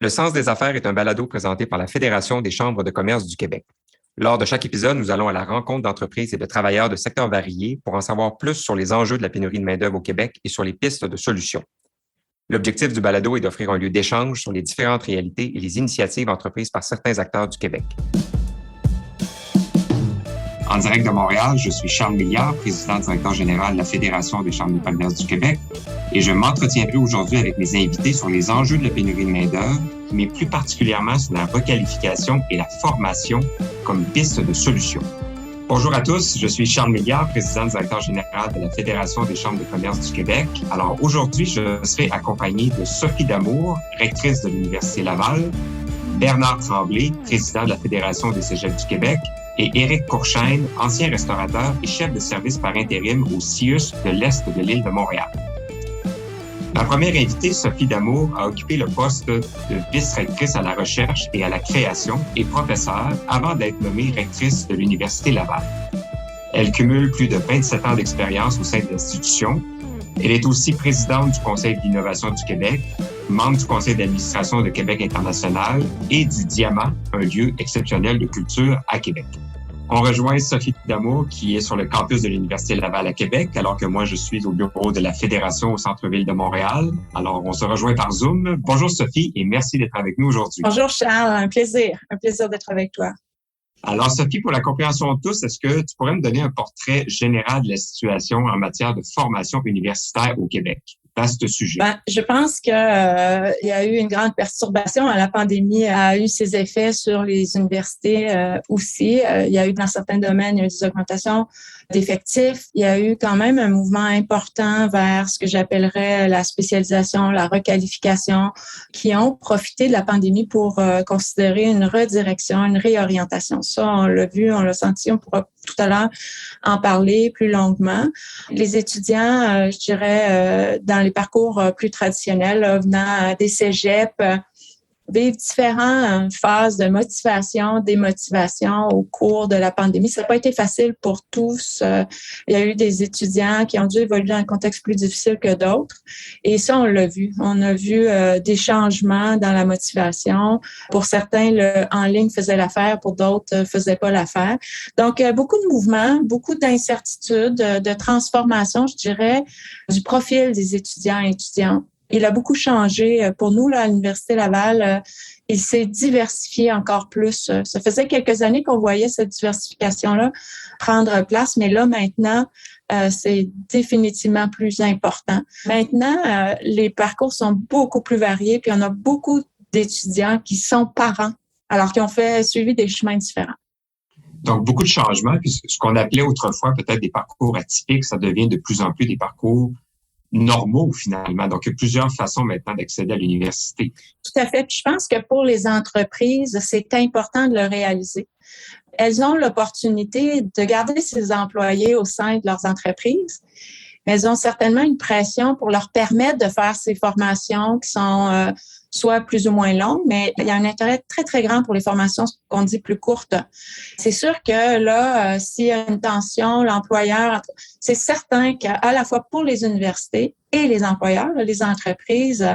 Le Sens des affaires est un balado présenté par la Fédération des chambres de commerce du Québec. Lors de chaque épisode, nous allons à la rencontre d'entreprises et de travailleurs de secteurs variés pour en savoir plus sur les enjeux de la pénurie de main-d'œuvre au Québec et sur les pistes de solutions. L'objectif du balado est d'offrir un lieu d'échange sur les différentes réalités et les initiatives entreprises par certains acteurs du Québec. En direct de Montréal, je suis Charles Milliard, président-directeur général de la Fédération des chambres de commerce du Québec, et je m'entretiendrai aujourd'hui avec mes invités sur les enjeux de la pénurie de main-d'œuvre, mais plus particulièrement sur la requalification et la formation comme piste de solution. Bonjour à tous, je suis Charles Milliard, président-directeur général de la Fédération des chambres de commerce du Québec. Alors aujourd'hui, je serai accompagné de Sophie Damour, rectrice de l'Université Laval, Bernard Tremblay, président de la Fédération des cégeps du Québec, et Éric Courchaine, ancien restaurateur et chef de service par intérim au CIUS de l'Est de l'île de Montréal. Ma première invitée, Sophie Damour, a occupé le poste de vice-rectrice à la recherche et à la création et professeure avant d'être nommée rectrice de l'Université Laval. Elle cumule plus de 27 ans d'expérience au sein de l'institution. Elle est aussi présidente du Conseil de l'innovation du Québec, membre du Conseil d'administration de Québec international et du Diamant, un lieu exceptionnel de culture à Québec. On rejoint Sophie Damour qui est sur le campus de l'Université Laval à Québec, alors que moi, je suis au bureau de la Fédération au centre-ville de Montréal. Alors, on se rejoint par Zoom. Bonjour Sophie et merci d'être avec nous aujourd'hui. Bonjour Charles, un plaisir d'être avec toi. Alors Sophie, pour la compréhension de tous, est-ce que tu pourrais me donner un portrait général de la situation en matière de formation universitaire au Québec? Vaste sujet. Je pense que il y a eu une grande perturbation. La pandémie a eu ses effets sur les universités aussi. Il y a eu dans certains domaines des augmentations d'effectifs. Il y a eu quand même un mouvement important vers ce que j'appellerais la spécialisation, la requalification, qui ont profité de la pandémie pour considérer une redirection, une réorientation. Ça, on l'a vu, on l'a senti, on pourra tout à l'heure en parler plus longuement. Les étudiants, je dirais, dans les parcours plus traditionnels, là, venant des cégeps, vivent différentes phases de motivation, démotivation au cours de la pandémie. Ça n'a pas été facile pour tous. Il y a eu des étudiants qui ont dû évoluer dans un contexte plus difficile que d'autres. Et ça, on l'a vu. On a vu des changements dans la motivation. Pour certains, le en ligne faisait l'affaire, pour d'autres, faisait pas l'affaire. Donc, beaucoup de mouvements, beaucoup d'incertitudes, de transformation, je dirais, du profil des étudiants et étudiantes. Il a beaucoup changé pour nous là, à l'Université Laval. Il s'est diversifié encore plus. Ça faisait quelques années qu'on voyait cette diversification-là prendre place, mais là, maintenant, c'est définitivement plus important. Maintenant, les parcours sont beaucoup plus variés, puis on a beaucoup d'étudiants qui sont parents, alors qu'ils ont suivi des chemins différents. Donc, beaucoup de changements, puis ce qu'on appelait autrefois peut-être des parcours atypiques, ça devient de plus en plus des parcours normaux finalement. Donc, il y a plusieurs façons maintenant d'accéder à l'université. Tout à fait. Puis je pense que pour les entreprises, c'est important de le réaliser. Elles ont l'opportunité de garder ces employés au sein de leurs entreprises, mais elles ont certainement une pression pour leur permettre de faire ces formations qui sont soit plus ou moins longues, mais il y a un intérêt très, très grand pour les formations qu'on dit plus courtes. C'est sûr que là, s'il y a une tension, l'employeur, c'est certain qu'à la fois pour les universités et les employeurs, les entreprises,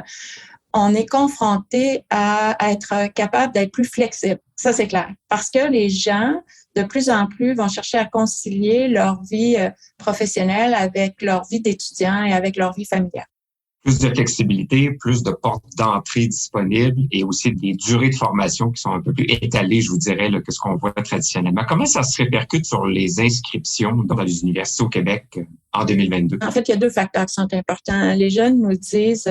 on est confronté à être capable d'être plus flexible. Ça, c'est clair. Parce que les gens, de plus en plus, vont chercher à concilier leur vie professionnelle avec leur vie d'étudiant et avec leur vie familiale. Plus de flexibilité, plus de portes d'entrée disponibles et aussi des durées de formation qui sont un peu plus étalées, je vous dirais, là, que ce qu'on voit traditionnellement. Comment ça se répercute sur les inscriptions dans les universités au Québec en 2022? En fait, il y a deux facteurs qui sont importants. Les jeunes nous disent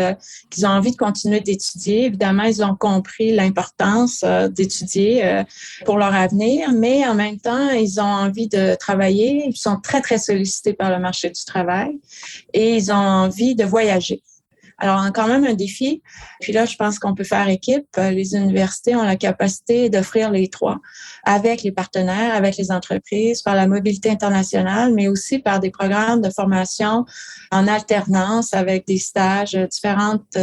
qu'ils ont envie de continuer d'étudier. Évidemment, ils ont compris l'importance d'étudier pour leur avenir, mais en même temps, ils ont envie de travailler. Ils sont très, très sollicités par le marché du travail et ils ont envie de voyager. Alors, on a quand même un défi. Puis là, je pense qu'on peut faire équipe. Les universités ont la capacité d'offrir les trois avec les partenaires, avec les entreprises, par la mobilité internationale, mais aussi par des programmes de formation en alternance avec des stages, différentes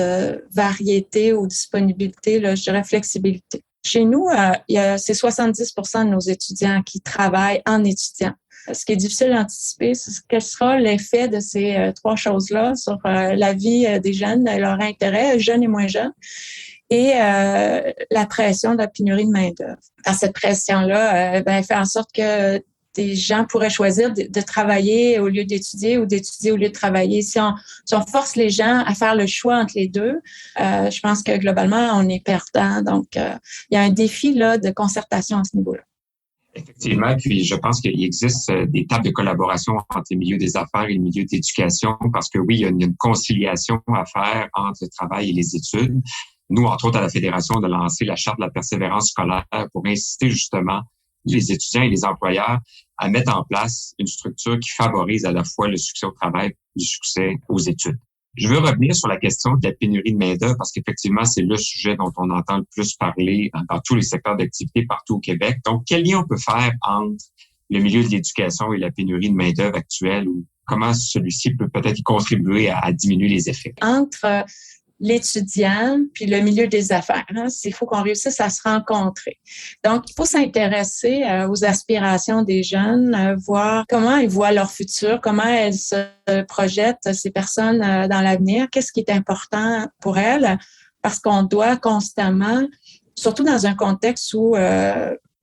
variétés ou disponibilités, là, je dirais flexibilité. Chez nous, c'est 70% de nos étudiants qui travaillent en étudiant. Ce qui est difficile d'anticiper, c'est quel sera l'effet de ces trois choses-là sur la vie des jeunes, leur intérêt, jeunes et moins jeunes. et la pression de la pénurie de main-d'œuvre. Cette pression-là fait en sorte que des gens pourraient choisir de travailler au lieu d'étudier ou d'étudier au lieu de travailler. Si on force les gens à faire le choix entre les deux, je pense que globalement, on est perdant. Donc, il y a un défi là, de concertation à ce niveau-là. Effectivement, puis je pense qu'il existe des tables de collaboration entre les milieux des affaires et le milieu d'éducation parce que oui, il y a une conciliation à faire entre le travail et les études. Nous, entre autres, à la Fédération, de lancer la charte de la persévérance scolaire pour inciter justement les étudiants et les employeurs à mettre en place une structure qui favorise à la fois le succès au travail et le succès aux études. Je veux revenir sur la question de la pénurie de main-d'œuvre parce qu'effectivement, c'est le sujet dont on entend le plus parler dans tous les secteurs d'activité partout au Québec. Donc, quel lien on peut faire entre le milieu de l'éducation et la pénurie de main-d'œuvre actuelle ou comment celui-ci peut peut-être y contribuer à diminuer les effets? Entre l'étudiant puis le milieu des affaires. Il faut qu'on réussisse à se rencontrer. Donc, il faut s'intéresser aux aspirations des jeunes, voir comment ils voient leur futur, comment elles se projettent, ces personnes, dans l'avenir, qu'est-ce qui est important pour elles, parce qu'on doit constamment, surtout dans un contexte où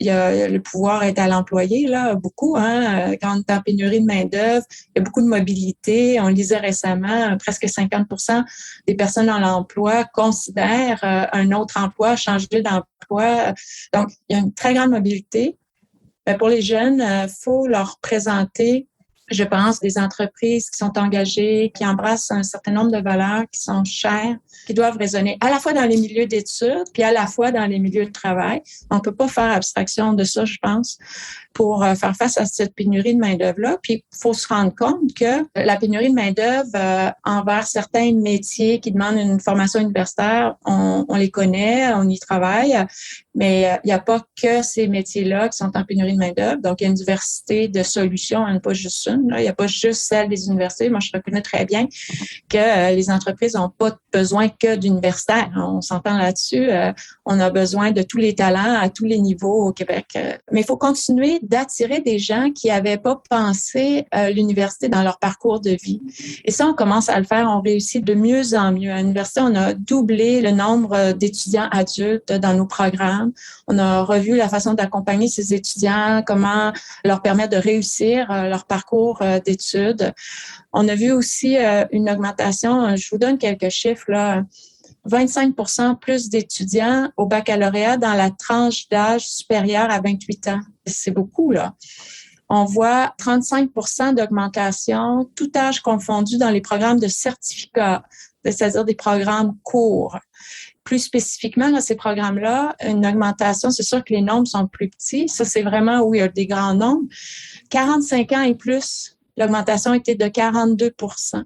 le pouvoir est à l'employé, là, beaucoup, quand on est en pénurie de main-d'œuvre, il y a beaucoup de mobilité. On lisait récemment, presque 50% des personnes dans l'emploi considèrent un autre emploi, changer d'emploi. Donc, il y a une très grande mobilité. Mais pour les jeunes, faut leur présenter, je pense, des entreprises qui sont engagées, qui embrassent un certain nombre de valeurs qui sont chères, qui doivent résonner à la fois dans les milieux d'études puis à la fois dans les milieux de travail. On ne peut pas faire abstraction de ça, je pense, pour faire face à cette pénurie de main-d'œuvre-là. Puis, il faut se rendre compte que la pénurie de main-d'œuvre envers certains métiers qui demandent une formation universitaire, on les connaît, on y travaille, mais il n'y a pas que ces métiers-là qui sont en pénurie de main-d'œuvre. Donc, il y a une diversité de solutions, pas juste une. Là. Il n'y a pas juste celle des universités. Moi, je reconnais très bien que les entreprises n'ont pas besoin que d'universitaires. On s'entend là-dessus. On a besoin de tous les talents à tous les niveaux au Québec. Mais il faut continuer d'attirer des gens qui n'avaient pas pensé à l'université dans leur parcours de vie. Et ça, on commence à le faire. On réussit de mieux en mieux. À l'université, on a doublé le nombre d'étudiants adultes dans nos programmes. On a revu la façon d'accompagner ces étudiants, comment leur permettre de réussir leur parcours d'études. On a vu aussi une augmentation. Je vous donne quelques chiffres, là. 25% plus d'étudiants au baccalauréat dans la tranche d'âge supérieure à 28 ans. C'est beaucoup, là. On voit 35% d'augmentation, tout âge confondu, dans les programmes de certificat, c'est-à-dire des programmes courts. Plus spécifiquement, dans ces programmes-là, une augmentation, c'est sûr que les nombres sont plus petits. Ça, c'est vraiment où il y a des grands nombres. 45 ans et plus, l'augmentation était de 42%.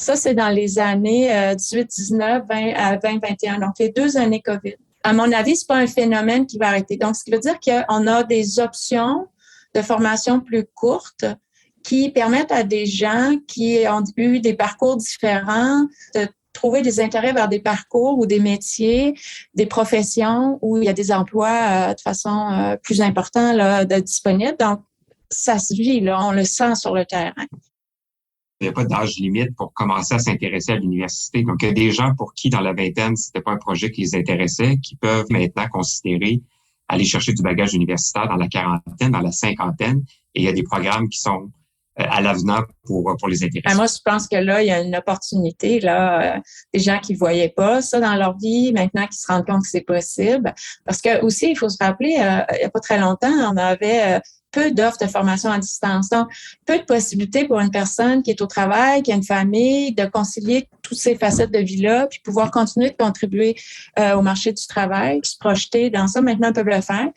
Ça, c'est dans les années 18-19, 20-21. Donc, les 2 années COVID. À mon avis, c'est pas un phénomène qui va arrêter. Donc, ce qui veut dire qu'on a des options de formation plus courtes qui permettent à des gens qui ont eu des parcours différents de trouver des intérêts vers des parcours ou des métiers, des professions où il y a des emplois de façon plus importante là, disponibles. Donc, ça se vit, là, on le sent sur le terrain. Il n'y a pas d'âge limite pour commencer à s'intéresser à l'université. Donc, il y a des gens pour qui, dans la vingtaine, c'était pas un projet qui les intéressait, qui peuvent maintenant considérer aller chercher du bagage universitaire dans la quarantaine, dans la cinquantaine. Et il y a des programmes qui sont à l'avenant pour les intéresser. Moi, je pense que là, il y a une opportunité, là, des gens qui voyaient pas ça dans leur vie, maintenant qui se rendent compte que c'est possible. Parce que aussi, il faut se rappeler, il n'y a pas très longtemps, on avait peu d'offres de formation à distance. Donc, peu de possibilités pour une personne qui est au travail, qui a une famille, de concilier toutes ces facettes de vie-là, puis pouvoir continuer de contribuer au marché du travail, puis se projeter dans ça. Maintenant, ils peuvent le faire.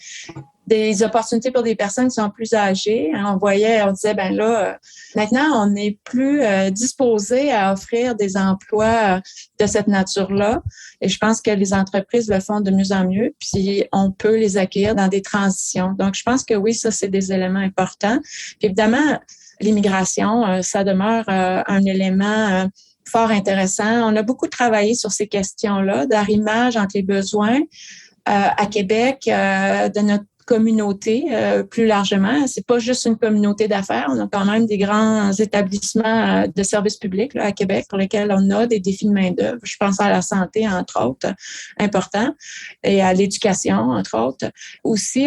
Des opportunités pour des personnes qui sont plus âgées. On disait, ben là, maintenant, on n'est plus disposé à offrir des emplois de cette nature-là. Et je pense que les entreprises le font de mieux en mieux, puis on peut les accueillir dans des transitions. Donc, je pense que oui, ça, c'est des éléments importants. Puis évidemment, l'immigration, ça demeure un élément fort intéressant. On a beaucoup travaillé sur ces questions-là, d'arrimage entre les besoins à Québec, de notre communauté plus largement. C'est pas juste une communauté d'affaires. On a quand même des grands établissements de services publics là, à Québec pour lesquels on a des défis de main-d'œuvre. Je pense à la santé, entre autres, important, et à l'éducation, entre autres. Aussi,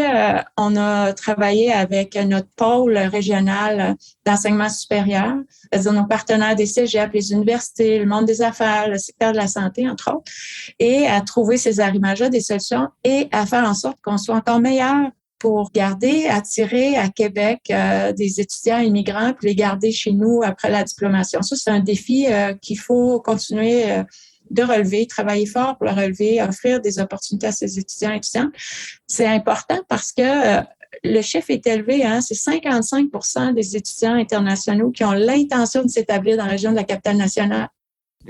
on a travaillé avec notre pôle régional d'enseignement supérieur, c'est-à-dire nos partenaires des cégeps, les universités, le monde des affaires, le secteur de la santé, entre autres, et à trouver ces arrimages-là, des solutions, et à faire en sorte qu'on soit encore meilleur pour garder, attirer à Québec des étudiants immigrants, puis les garder chez nous après la diplomation. Ça, c'est un défi qu'il faut continuer de relever, travailler fort pour le relever, offrir des opportunités à ces étudiants et étudiantes. C'est important parce que le chiffre est élevé, hein, c'est 55% des étudiants internationaux qui ont l'intention de s'établir dans la région de la capitale nationale.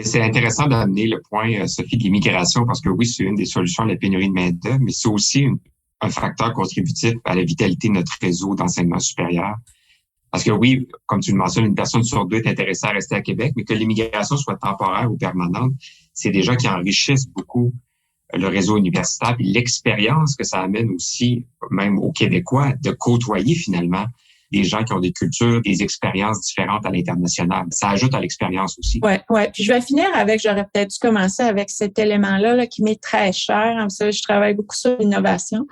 C'est intéressant d'amener le point, Sophie, de l'immigration, parce que oui, c'est une des solutions à la pénurie de main-d'œuvre, mais c'est aussi un facteur contributif à la vitalité de notre réseau d'enseignement supérieur. Parce que oui, comme tu le mentionnes, une personne sur deux est intéressée à rester à Québec, mais que l'immigration soit temporaire ou permanente, c'est des gens qui enrichissent beaucoup le réseau universitaire et l'expérience que ça amène aussi, même aux Québécois, de côtoyer finalement des gens qui ont des cultures, des expériences différentes à l'international. Ça ajoute à l'expérience aussi. Ouais. Puis je vais finir avec, j'aurais peut-être dû commencer avec cet élément-là là, qui m'est très cher. Vous savez, je travaille beaucoup sur l'innovation.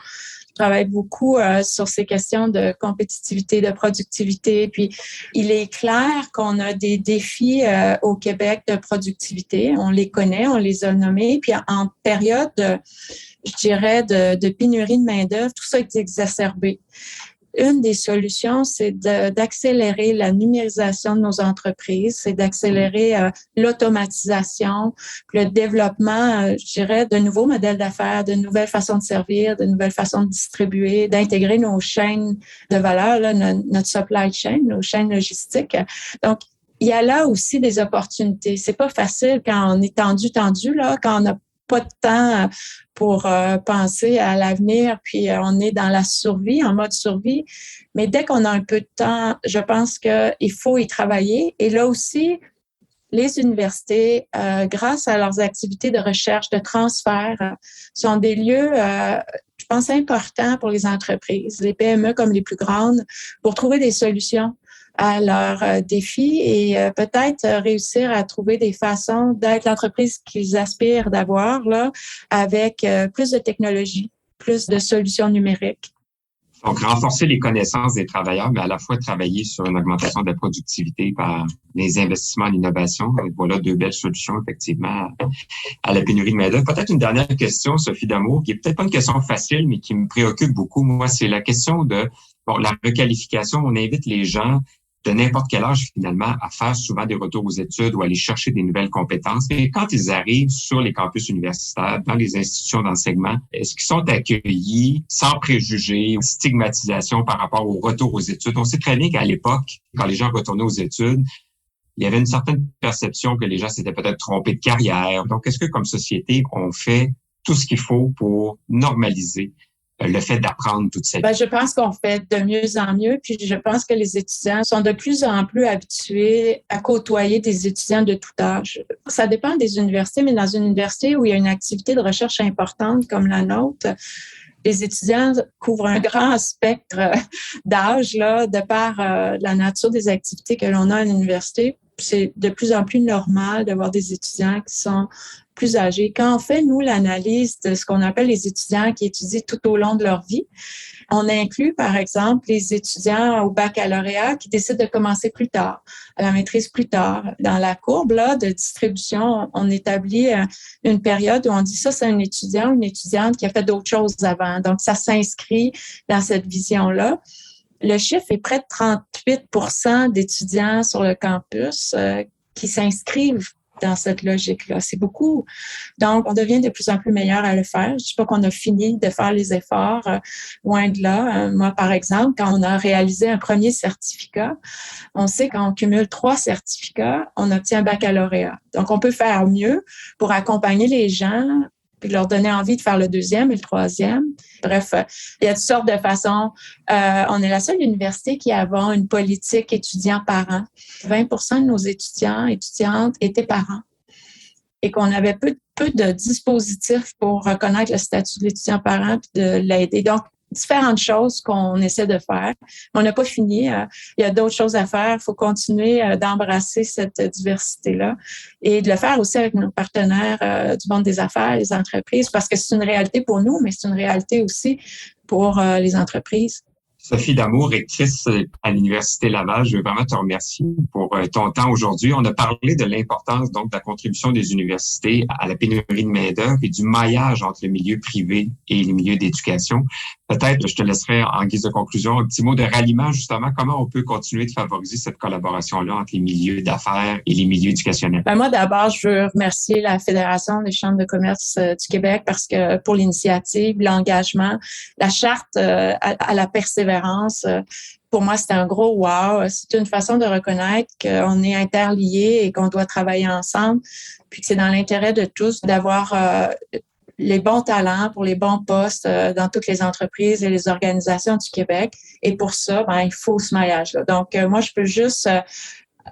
Je travaille beaucoup sur ces questions de compétitivité, de productivité. Puis, il est clair qu'on a des défis au Québec de productivité. On les connaît, on les a nommés. Puis, en période, je dirais, de pénurie de main-d'œuvre, tout ça est exacerbé. Une des solutions, c'est d'accélérer la numérisation de nos entreprises, c'est d'accélérer l'automatisation, le développement, je dirais, de nouveaux modèles d'affaires, de nouvelles façons de servir, de nouvelles façons de distribuer, d'intégrer nos chaînes de valeur, là, notre supply chain, nos chaînes logistiques. Donc, il y a là aussi des opportunités. C'est pas facile quand on est tendu, là, quand on n'a pas de temps pour penser à l'avenir, puis on est dans la survie, en mode survie. Mais dès qu'on a un peu de temps, je pense qu'il faut y travailler. Et là aussi, les universités, grâce à leurs activités de recherche, de transfert, sont des lieux, je pense, importants pour les entreprises, les PME comme les plus grandes, pour trouver des solutions à leurs défis et peut-être réussir à trouver des façons d'être l'entreprise qu'ils aspirent d'avoir là, avec plus de technologie, plus de solutions numériques. Donc, renforcer les connaissances des travailleurs, mais à la fois travailler sur une augmentation de la productivité par les investissements en innovation. Et voilà deux belles solutions, effectivement, à la pénurie de main-d'œuvre. Peut-être une dernière question, Sophie Damour, qui est peut-être pas une question facile, mais qui me préoccupe beaucoup. Moi, c'est la question de la requalification. On invite les gens de n'importe quel âge, finalement, à faire souvent des retours aux études ou aller chercher des nouvelles compétences. Mais quand ils arrivent sur les campus universitaires, dans les institutions d'enseignement, est-ce qu'ils sont accueillis sans préjugés ou stigmatisation par rapport au retour aux études? On sait très bien qu'à l'époque, quand les gens retournaient aux études, il y avait une certaine perception que les gens s'étaient peut-être trompés de carrière. Donc, est-ce que, comme société, on fait tout ce qu'il faut pour normaliser le fait d'apprendre toute sa vie? Je pense qu'on fait de mieux en mieux, puis je pense que les étudiants sont de plus en plus habitués à côtoyer des étudiants de tout âge. Ça dépend des universités, mais dans une université où il y a une activité de recherche importante comme la nôtre, les étudiants couvrent un grand spectre d'âge là, de par la nature des activités que l'on a à l'université. C'est de plus en plus normal d'avoir des étudiants qui sont plus âgés. Quand on fait, nous, l'analyse de ce qu'on appelle les étudiants qui étudient tout au long de leur vie, on inclut, par exemple, les étudiants au baccalauréat qui décident de commencer plus tard, à la maîtrise plus tard. Dans la courbe là, de distribution, on établit une période où on dit ça, c'est un étudiant ou une étudiante qui a fait d'autres choses avant. Donc, ça s'inscrit dans cette vision-là. Le chiffre est près de 38% d'étudiants sur le campus qui s'inscrivent dans cette logique-là. C'est beaucoup. Donc, on devient de plus en plus meilleur à le faire. Je ne dis pas qu'on a fini de faire les efforts, loin de là. Moi, par exemple, quand on a réalisé un premier certificat, on sait quand on cumule 3 certificats, on obtient un baccalauréat. Donc, on peut faire mieux pour accompagner les gens puis leur donner envie de faire le 2e et le 3e. Bref, il y a toutes sortes de façons. On est la seule université qui a une politique étudiant-parent. 20% de nos étudiants et étudiantes étaient parents et qu'on avait peu de dispositifs pour reconnaître le statut de l'étudiant-parent puis de l'aider. Donc, différentes choses qu'on essaie de faire. On n'a pas fini. Il y a d'autres choses à faire. Il faut continuer d'embrasser cette diversité-là et de le faire aussi avec nos partenaires du monde des affaires, les entreprises, parce que c'est une réalité pour nous, mais c'est une réalité aussi pour les entreprises. Sophie D'Amour, rectrice à l'Université Laval, je veux vraiment te remercier pour ton temps aujourd'hui. On a parlé de l'importance donc de la contribution des universités à la pénurie de main-d'œuvre et du maillage entre le milieu privé et les milieux d'éducation. Peut-être, je te laisserai en guise de conclusion un petit mot de ralliement, justement, comment on peut continuer de favoriser cette collaboration-là entre les milieux d'affaires et les milieux éducationnels. Moi, d'abord, je veux remercier la Fédération des chambres de commerce du Québec parce que pour l'initiative, l'engagement, la charte à la persévérance, pour moi, c'était un gros wow. C'est une façon de reconnaître qu'on est interliés et qu'on doit travailler ensemble, puis que c'est dans l'intérêt de tous d'avoir les bons talents pour les bons postes dans toutes les entreprises et les organisations du Québec. Et pour ça, il faut ce maillage-là. Donc, moi, je peux juste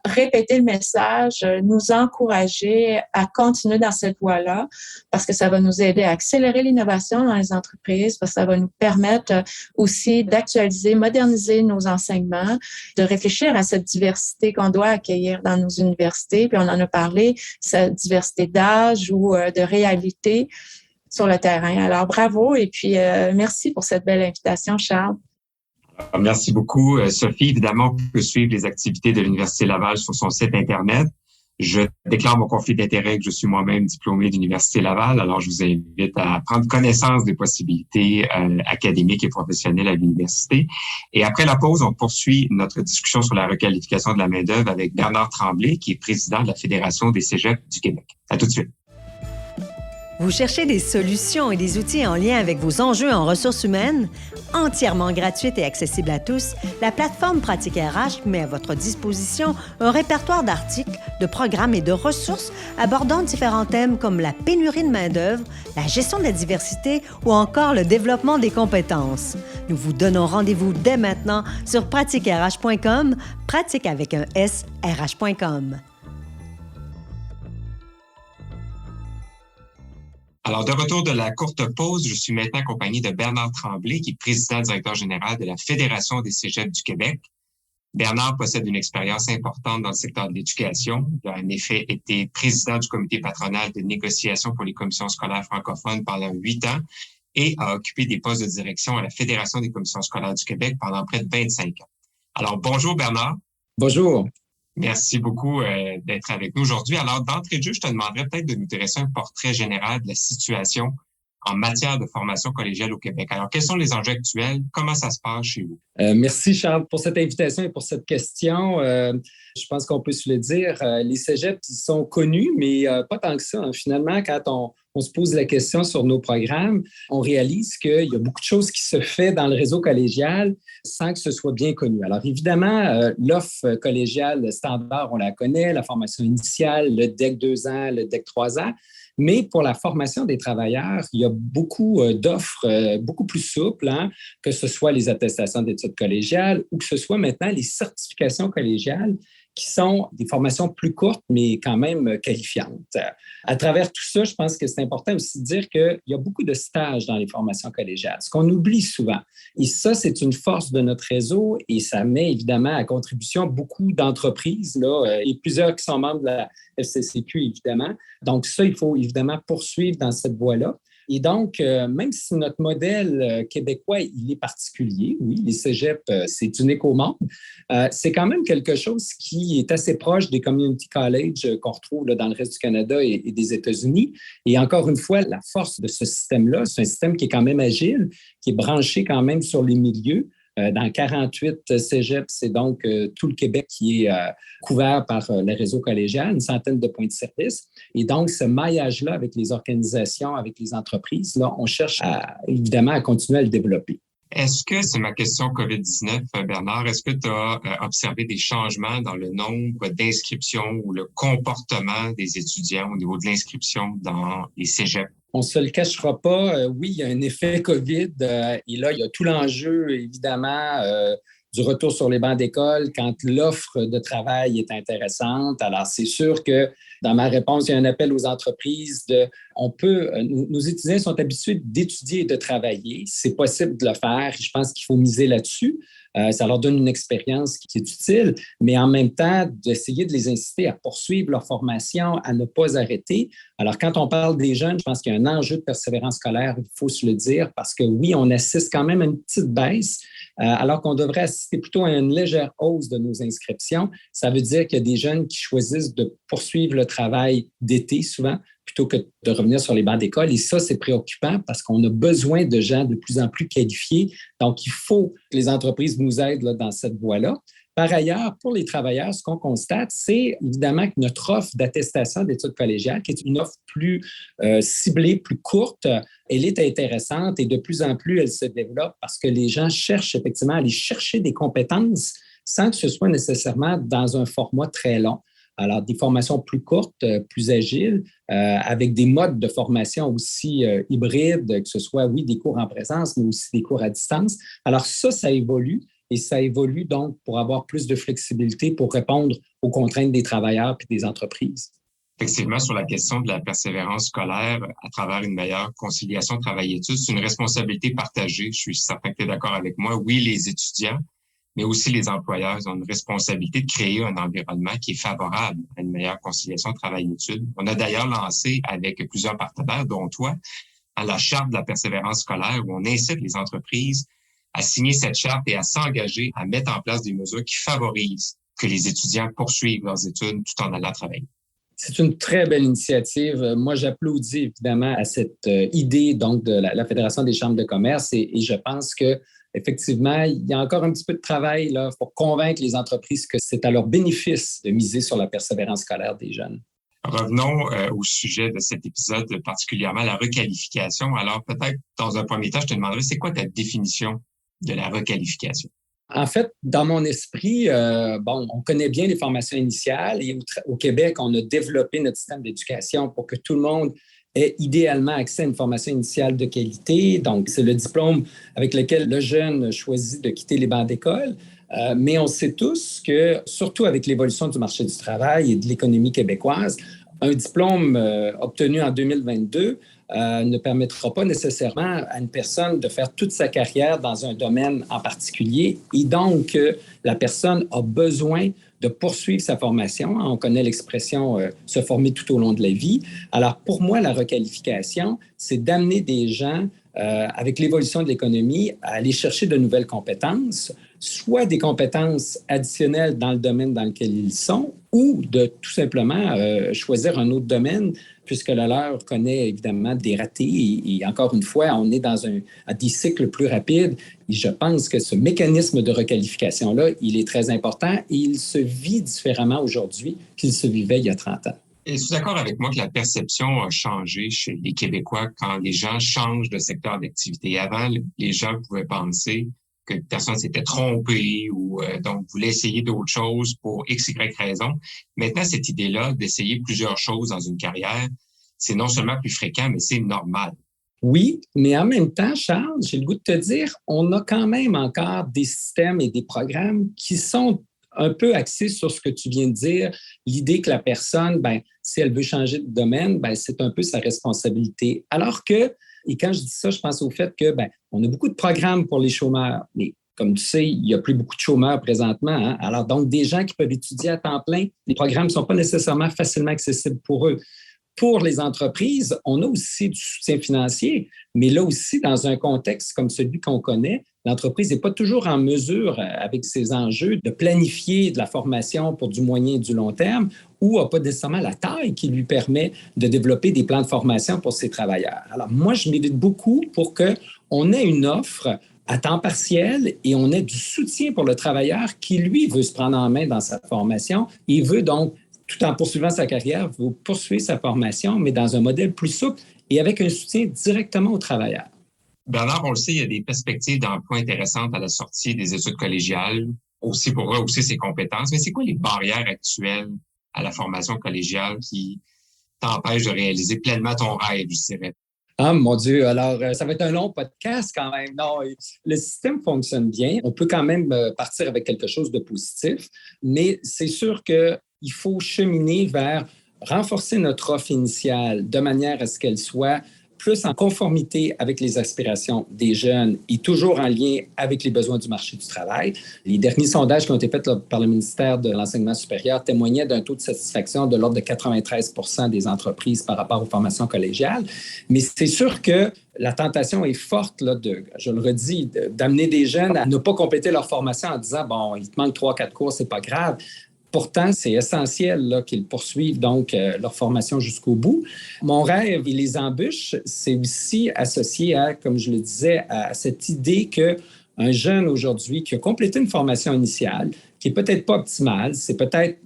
répéter le message, nous encourager à continuer dans cette voie-là parce que ça va nous aider à accélérer l'innovation dans les entreprises, parce que ça va nous permettre aussi d'actualiser, moderniser nos enseignements, de réfléchir à cette diversité qu'on doit accueillir dans nos universités. Puis on en a parlé, cette diversité d'âge ou de réalité sur le terrain. Alors, bravo et puis merci pour cette belle invitation, Charles. Merci beaucoup, Sophie. Évidemment, on peut suivre les activités de l'Université Laval sur son site Internet. Je déclare mon conflit d'intérêt que je suis moi-même diplômé de l'Université Laval. Alors, je vous invite à prendre connaissance des possibilités académiques et professionnelles à l'université. Et après la pause, on poursuit notre discussion sur la requalification de la main-d'œuvre avec Bernard Tremblay, qui est président de la Fédération des cégeps du Québec. À tout de suite. Vous cherchez des solutions et des outils en lien avec vos enjeux en ressources humaines? Entièrement gratuite et accessible à tous, la plateforme Pratique RH met à votre disposition un répertoire d'articles, de programmes et de ressources abordant différents thèmes comme la pénurie de main-d'œuvre, la gestion de la diversité ou encore le développement des compétences. Nous vous donnons rendez-vous dès maintenant sur pratiquerh.com, pratique avec un S, rh.com. Alors, de retour de la courte pause, je suis maintenant accompagné de Bernard Tremblay, qui est président-directeur général de la Fédération des cégeps du Québec. Bernard possède une expérience importante dans le secteur de l'éducation. Il a en effet été président du comité patronal de négociation pour les commissions scolaires francophones pendant 8 ans et a occupé des postes de direction à la Fédération des commissions scolaires du Québec pendant près de 25 ans. Alors, bonjour Bernard. Bonjour. Merci beaucoup d'être avec nous aujourd'hui. Alors, d'entrée de jeu, je te demanderais peut-être de nous dresser un portrait général de la situation en matière de formation collégiale au Québec. Alors, quels sont les enjeux actuels? Comment ça se passe chez vous? Merci, Charles, pour cette invitation et pour cette question. Je pense qu'on peut se le dire. Les cégeps, ils sont connus, mais pas tant que ça. Hein. Finalement, quand on se pose la question sur nos programmes, on réalise qu'il y a beaucoup de choses qui se font dans le réseau collégial sans que ce soit bien connu. Alors, évidemment, l'offre collégiale standard, on la connaît, la formation initiale, le DEC 2 ans, le DEC 3 ans. Mais pour la formation des travailleurs, il y a beaucoup d'offres beaucoup plus souples, hein, que ce soit les attestations d'études collégiales ou que ce soit maintenant les certifications collégiales qui sont des formations plus courtes, mais quand même qualifiantes. À travers tout ça, je pense que c'est important aussi de dire qu'il y a beaucoup de stages dans les formations collégiales, ce qu'on oublie souvent. Et ça, c'est une force de notre réseau et ça met évidemment à contribution beaucoup d'entreprises, là, et plusieurs qui sont membres de la FCCQ, évidemment. Donc ça, il faut évidemment poursuivre dans cette voie-là. Et donc, même si notre modèle québécois, il est particulier, oui, les cégeps, c'est unique au monde, c'est quand même quelque chose qui est assez proche des community colleges qu'on retrouve là, dans le reste du Canada et des États-Unis. Et encore une fois, la force de ce système-là, c'est un système qui est quand même agile, qui est branché quand même sur les milieux. Dans 48 cégeps, c'est donc tout le Québec qui est couvert par le réseau collégial, une centaine de points de service. Et donc, ce maillage-là avec les organisations, avec les entreprises, là, on cherche évidemment à continuer à le développer. Est-ce que, c'est ma question COVID-19, Bernard, est-ce que tu as observé des changements dans le nombre d'inscriptions ou le comportement des étudiants au niveau de l'inscription dans les cégeps? On ne se le cachera pas. Oui, il y a un effet COVID et là, il y a tout l'enjeu, évidemment, du retour sur les bancs d'école quand l'offre de travail est intéressante. Alors, c'est sûr que dans ma réponse, il y a un appel aux entreprises nos étudiants sont habitués d'étudier et de travailler. C'est possible de le faire. Je pense qu'il faut miser là-dessus. Ça leur donne une expérience qui est utile, mais en même temps, d'essayer de les inciter à poursuivre leur formation, à ne pas arrêter. Alors, quand on parle des jeunes, je pense qu'il y a un enjeu de persévérance scolaire, il faut se le dire, parce que oui, on assiste quand même à une petite baisse, alors qu'on devrait assister plutôt à une légère hausse de nos inscriptions. Ça veut dire qu'il y a des jeunes qui choisissent de poursuivre le travail d'été souvent, plutôt que de revenir sur les bancs d'école. Et ça, c'est préoccupant parce qu'on a besoin de gens de plus en plus qualifiés. Donc, il faut que les entreprises nous aident là, dans cette voie-là. Par ailleurs, pour les travailleurs, ce qu'on constate, c'est évidemment que notre offre d'attestation d'études collégiales, qui est une offre plus ciblée, plus courte, elle est intéressante et de plus en plus, elle se développe parce que les gens cherchent effectivement à aller chercher des compétences sans que ce soit nécessairement dans un format très long. Alors, des formations plus courtes, plus agiles, avec des modes de formation aussi hybrides, que ce soit, oui, des cours en présence, mais aussi des cours à distance. Alors, ça évolue et ça évolue donc pour avoir plus de flexibilité pour répondre aux contraintes des travailleurs et des entreprises. Effectivement, sur la question de la persévérance scolaire à travers une meilleure conciliation travail-études, c'est une responsabilité partagée. Je suis certain que tu es d'accord avec moi. Oui, les étudiants, mais aussi les employeurs ont une responsabilité de créer un environnement qui est favorable à une meilleure conciliation travail-études. On a d'ailleurs lancé avec plusieurs partenaires, dont toi, la charte de la persévérance scolaire où on incite les entreprises à signer cette charte et à s'engager à mettre en place des mesures qui favorisent que les étudiants poursuivent leurs études tout en allant travailler. C'est une très belle initiative. Moi, j'applaudis évidemment à cette idée donc de la Fédération des chambres de commerce et je pense que effectivement, il y a encore un petit peu de travail là, pour convaincre les entreprises que c'est à leur bénéfice de miser sur la persévérance scolaire des jeunes. Revenons au sujet de cet épisode, particulièrement la requalification. Alors, peut-être, dans un premier temps, je te demanderais, c'est quoi ta définition de la requalification? En fait, dans mon esprit, on connaît bien les formations initiales et au Québec, on a développé notre système d'éducation pour que tout le monde ait idéalement accès à une formation initiale de qualité. Donc, c'est le diplôme avec lequel le jeune choisit de quitter les bancs d'école. Mais on sait tous que, surtout avec l'évolution du marché du travail et de l'économie québécoise, un diplôme obtenu en 2022 ne permettra pas nécessairement à une personne de faire toute sa carrière dans un domaine en particulier. Et donc, la personne a besoin de poursuivre sa formation. On connaît l'expression se former tout au long de la vie. Alors, pour moi, la requalification, c'est d'amener des gens, avec l'évolution de l'économie, à aller chercher de nouvelles compétences, soit des compétences additionnelles dans le domaine dans lequel ils sont, ou de tout simplement choisir un autre domaine, puisque le leur connaît évidemment des ratés. Et encore une fois, on est dans des cycles plus rapides. Et je pense que ce mécanisme de requalification-là, il est très important et il se vit différemment aujourd'hui qu'il se vivait il y a 30 ans. Es-tu d'accord avec moi que la perception a changé chez les Québécois quand les gens changent de secteur d'activité? Avant, les gens pouvaient penser que personne s'était trompé ou donc voulait essayer d'autres choses pour X, Y raison. Maintenant, cette idée-là d'essayer plusieurs choses dans une carrière, c'est non seulement plus fréquent, mais c'est normal. Oui, mais en même temps, Charles, j'ai le goût de te dire, on a quand même encore des systèmes et des programmes qui sont un peu axés sur ce que tu viens de dire, l'idée que la personne, si elle veut changer de domaine, c'est un peu sa responsabilité. Alors que, et quand je dis ça, je pense au fait que, on a beaucoup de programmes pour les chômeurs, mais comme tu sais, il n'y a plus beaucoup de chômeurs présentement. Hein? Alors, donc, des gens qui peuvent étudier à temps plein, les programmes ne sont pas nécessairement facilement accessibles pour eux. Pour les entreprises, on a aussi du soutien financier, mais là aussi, dans un contexte comme celui qu'on connaît, l'entreprise n'est pas toujours en mesure, avec ses enjeux, de planifier de la formation pour du moyen et du long terme ou n'a pas nécessairement la taille qui lui permet de développer des plans de formation pour ses travailleurs. Alors, moi, je milite beaucoup pour qu'on ait une offre à temps partiel et on ait du soutien pour le travailleur qui, lui, veut se prendre en main dans sa formation et veut donc, tout en poursuivant sa carrière, veut poursuivre sa formation, mais dans un modèle plus souple et avec un soutien directement au travailleur. Bernard, on le sait, il y a des perspectives d'emploi intéressantes à la sortie des études collégiales, aussi pour rehausser ses compétences. Mais c'est quoi les barrières actuelles à la formation collégiale qui t'empêchent de réaliser pleinement ton rêve, je dirais? Ah, mon Dieu, alors ça va être un long podcast quand même. Non, le système fonctionne bien. On peut quand même partir avec quelque chose de positif, mais c'est sûr qu'il faut cheminer vers renforcer notre offre initiale de manière à ce qu'elle soit plus en conformité avec les aspirations des jeunes et toujours en lien avec les besoins du marché du travail. Les derniers sondages qui ont été faits par le ministère de l'Enseignement supérieur témoignaient d'un taux de satisfaction de l'ordre de 93 % des entreprises par rapport aux formations collégiales. Mais c'est sûr que la tentation est forte, là, je le redis, d'amener des jeunes à ne pas compléter leur formation en disant, bon, il te manque 3-4 cours, c'est pas grave. Pourtant, c'est essentiel là, qu'ils poursuivent donc leur formation jusqu'au bout. Mon rêve et les embûches, c'est aussi associé à, comme je le disais, à cette idée qu'un jeune aujourd'hui qui a complété une formation initiale, qui n'est peut-être pas optimale, c'est peut-être,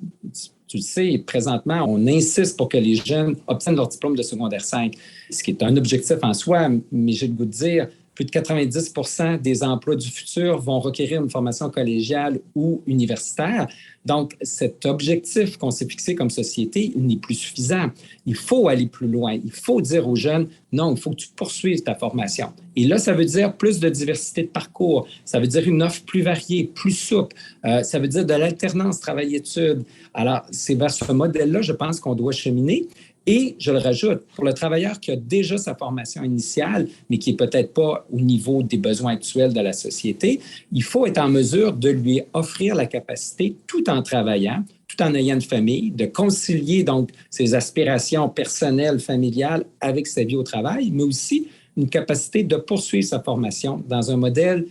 tu le sais, présentement, on insiste pour que les jeunes obtiennent leur diplôme de secondaire 5, ce qui est un objectif en soi, mais j'ai le goût de dire, plus de 90 % des emplois du futur vont requérir une formation collégiale ou universitaire. Donc, cet objectif qu'on s'est fixé comme société, il n'est plus suffisant. Il faut aller plus loin. Il faut dire aux jeunes, non, il faut que tu poursuives ta formation. Et là, ça veut dire plus de diversité de parcours. Ça veut dire une offre plus variée, plus souple. Ça veut dire de l'alternance travail-études. Alors, c'est vers ce modèle-là, je pense qu'on doit cheminer. Et, je le rajoute, pour le travailleur qui a déjà sa formation initiale, mais qui n'est peut-être pas au niveau des besoins actuels de la société, il faut être en mesure de lui offrir la capacité, tout en travaillant, tout en ayant une famille, de concilier donc ses aspirations personnelles, familiales avec sa vie au travail, mais aussi une capacité de poursuivre sa formation dans un modèle,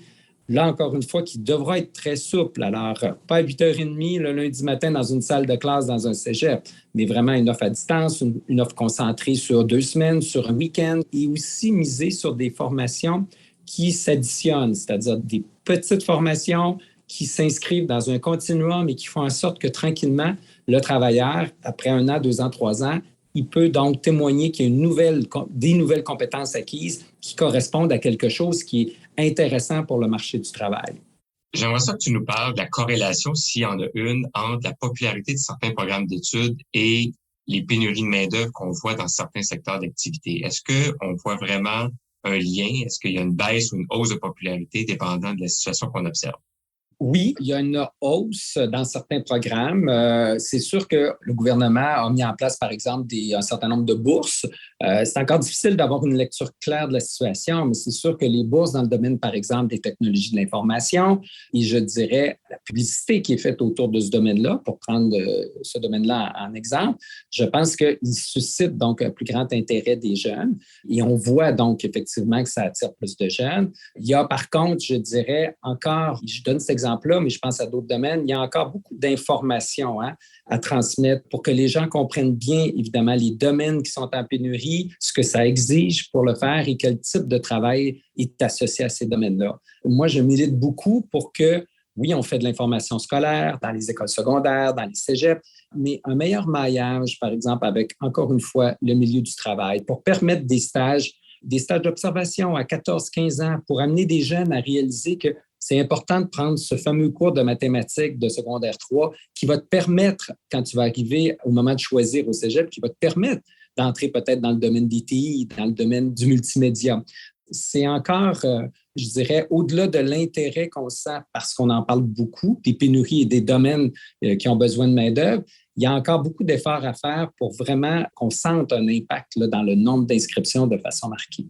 là, encore une fois, qui devra être très souple. Alors, pas à 8h30 le lundi matin dans une salle de classe dans un cégep, mais vraiment une offre à distance, une offre concentrée sur 2 semaines, sur un week-end, et aussi miser sur des formations qui s'additionnent, c'est-à-dire des petites formations qui s'inscrivent dans un continuum et qui font en sorte que tranquillement, le travailleur, après 1 an, 2 ans, 3 ans, il peut donc témoigner qu'il y a des nouvelles compétences acquises qui correspondent à quelque chose qui est intéressant pour le marché du travail. J'aimerais ça que tu nous parles de la corrélation, s'il y en a une, entre la popularité de certains programmes d'études et les pénuries de main-d'œuvre qu'on voit dans certains secteurs d'activité. Est-ce qu'on voit vraiment un lien? Est-ce qu'il y a une baisse ou une hausse de popularité dépendant de la situation qu'on observe? Oui, il y a une hausse dans certains programmes. C'est sûr que le gouvernement a mis en place, par exemple, un certain nombre de bourses. C'est encore difficile d'avoir une lecture claire de la situation, mais c'est sûr que les bourses dans le domaine, par exemple, des technologies de l'information et je dirais la publicité qui est faite autour de ce domaine-là, pour prendre ce domaine-là en exemple, je pense qu'il suscite donc un plus grand intérêt des jeunes et on voit donc effectivement que ça attire plus de jeunes. Il y a par contre, je dirais encore, je donne cet exemple-là, mais je pense à d'autres domaines, il y a encore beaucoup d'informations à transmettre pour que les gens comprennent bien, évidemment, les domaines qui sont en pénurie, ce que ça exige pour le faire et quel type de travail est associé à ces domaines-là. Moi, je milite beaucoup pour que, oui, on fait de l'information scolaire dans les écoles secondaires, dans les cégeps, mais un meilleur maillage, par exemple, avec, encore une fois, le milieu du travail pour permettre des stages d'observation à 14-15 ans pour amener des jeunes à réaliser que c'est important de prendre ce fameux cours de mathématiques de secondaire 3 qui va te permettre, quand tu vas arriver au moment de choisir au cégep, qui va te permettre d'entrer peut-être dans le domaine des TI, dans le domaine du multimédia. C'est encore, je dirais, au-delà de l'intérêt qu'on sent, parce qu'on en parle beaucoup, des pénuries et des domaines qui ont besoin de main-d'œuvre, il y a encore beaucoup d'efforts à faire pour vraiment qu'on sente un impact là, dans le nombre d'inscriptions de façon marquée.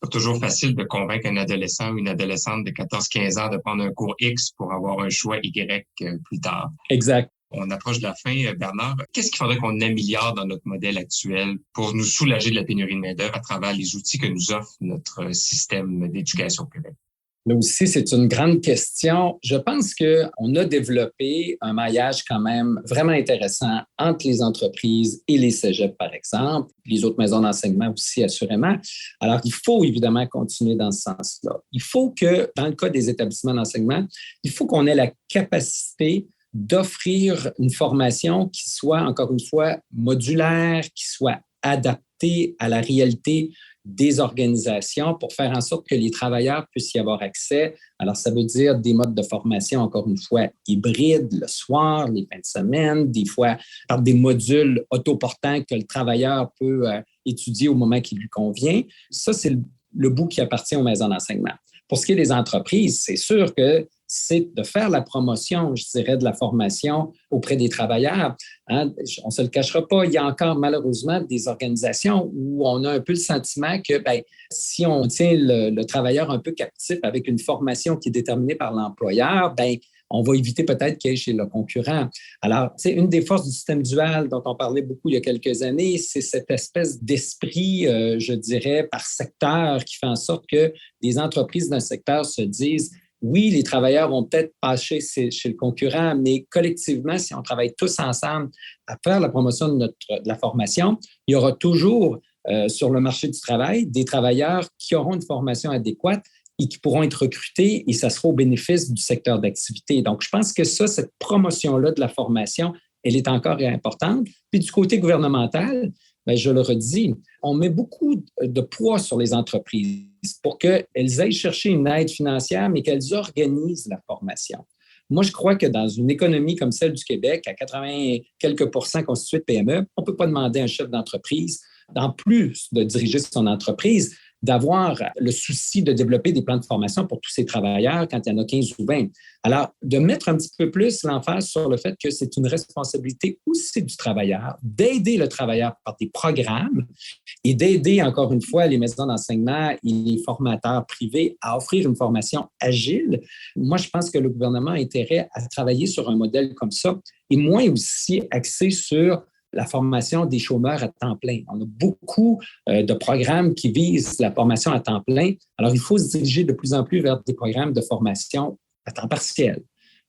Pas toujours facile de convaincre un adolescent ou une adolescente de 14-15 ans de prendre un cours X pour avoir un choix Y plus tard. Exact. On approche de la fin, Bernard. Qu'est-ce qu'il faudrait qu'on améliore dans notre modèle actuel pour nous soulager de la pénurie de main-d'œuvre à travers les outils que nous offre notre système d'éducation au Québec? Là aussi, c'est une grande question. Je pense qu'on a développé un maillage quand même vraiment intéressant entre les entreprises et les cégeps, par exemple, les autres maisons d'enseignement aussi, assurément. Alors, il faut évidemment continuer dans ce sens-là. Il faut que, dans le cas des établissements d'enseignement, il faut qu'on ait la capacité d'offrir une formation qui soit, encore une fois, modulaire, qui soit adaptée à la réalité des organisations pour faire en sorte que les travailleurs puissent y avoir accès. Alors, ça veut dire des modes de formation, encore une fois, hybrides, le soir, les fins de semaine, des fois par des modules autoportants que le travailleur peut étudier au moment qui lui convient. Ça, c'est le bout qui appartient aux maisons d'enseignement. Pour ce qui est des entreprises, c'est sûr que c'est de faire la promotion, je dirais, de la formation auprès des travailleurs. Hein? On ne se le cachera pas, il y a encore malheureusement des organisations où on a un peu le sentiment que si on tient le travailleur un peu captif avec une formation qui est déterminée par l'employeur, on va éviter peut-être qu'il y ait chez le concurrent. Alors, c'est une des forces du système dual dont on parlait beaucoup il y a quelques années, c'est cette espèce d'esprit, je dirais, par secteur qui fait en sorte que des entreprises d'un secteur se disent oui, les travailleurs vont peut-être passer chez le concurrent, mais collectivement, si on travaille tous ensemble à faire la promotion de la formation, il y aura toujours sur le marché du travail des travailleurs qui auront une formation adéquate et qui pourront être recrutés et ça sera au bénéfice du secteur d'activité. Donc, je pense que cette promotion-là de la formation, elle est encore importante. Puis du côté gouvernemental, je le redis, on met beaucoup de poids sur les entreprises pour qu'elles aillent chercher une aide financière, mais qu'elles organisent la formation. Moi, je crois que dans une économie comme celle du Québec, à 80 quelques % constituée de PME, on ne peut pas demander à un chef d'entreprise, en plus de diriger son entreprise, d'avoir le souci de développer des plans de formation pour tous ces travailleurs quand il y en a 15 ou 20. Alors, de mettre un petit peu plus l'emphase sur le fait que c'est une responsabilité aussi du travailleur, d'aider le travailleur par des programmes et d'aider, encore une fois, les maisons d'enseignement et les formateurs privés à offrir une formation agile. Moi, je pense que le gouvernement a intérêt à travailler sur un modèle comme ça et moins aussi axé sur la formation des chômeurs à temps plein. On a beaucoup de programmes qui visent la formation à temps plein. Alors, il faut se diriger de plus en plus vers des programmes de formation à temps partiel.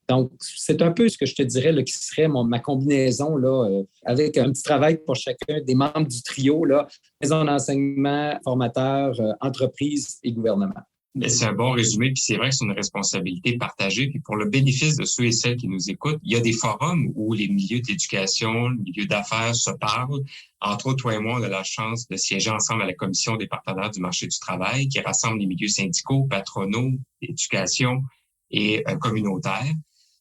Donc, c'est un peu ce que je te dirais là, qui serait ma combinaison là, avec un petit travail pour chacun des membres du trio, là, maison d'enseignement, formateurs, entreprises et gouvernement. C'est un bon résumé, puis c'est vrai que c'est une responsabilité partagée. Puis pour le bénéfice de ceux et celles qui nous écoutent, il y a des forums où les milieux d'éducation, les milieux d'affaires se parlent. Entre autres, toi et moi, on a la chance de siéger ensemble à la Commission des partenaires du marché du travail qui rassemble les milieux syndicaux, patronaux, éducation et communautaires.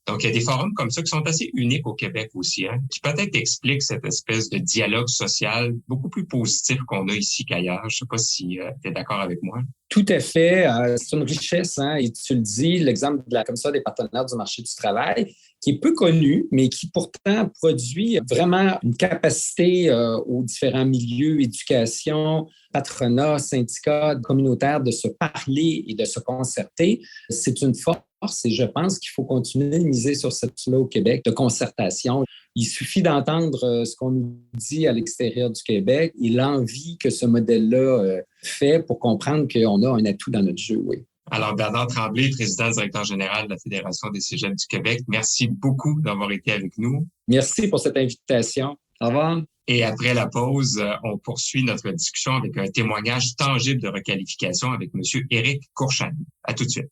Donc, il y a des forums comme ça qui sont assez uniques au Québec aussi, qui peut-être expliquent cette espèce de dialogue social beaucoup plus positif qu'on a ici qu'ailleurs. Je ne sais pas si tu es d'accord avec moi. Tout à fait. C'est une richesse, et tu le dis, l'exemple de la Commission des partenaires du marché du travail, qui est peu connu, mais qui pourtant produit vraiment une capacité aux différents milieux, éducation, patronat, syndicats, communautaires, de se parler et de se concerter. C'est une force et je pense qu'il faut continuer de miser sur cette là au Québec de concertation. Il suffit d'entendre ce qu'on nous dit à l'extérieur du Québec et l'envie que ce modèle-là fait pour comprendre qu'on a un atout dans notre jeu, oui. Alors, Bernard Tremblay, président directeur général de la Fédération des cégeps du Québec, merci beaucoup d'avoir été avec nous. Merci pour cette invitation. Au revoir. Et après la pause, on poursuit notre discussion avec un témoignage tangible de requalification avec M. Éric Courchaine. À tout de suite.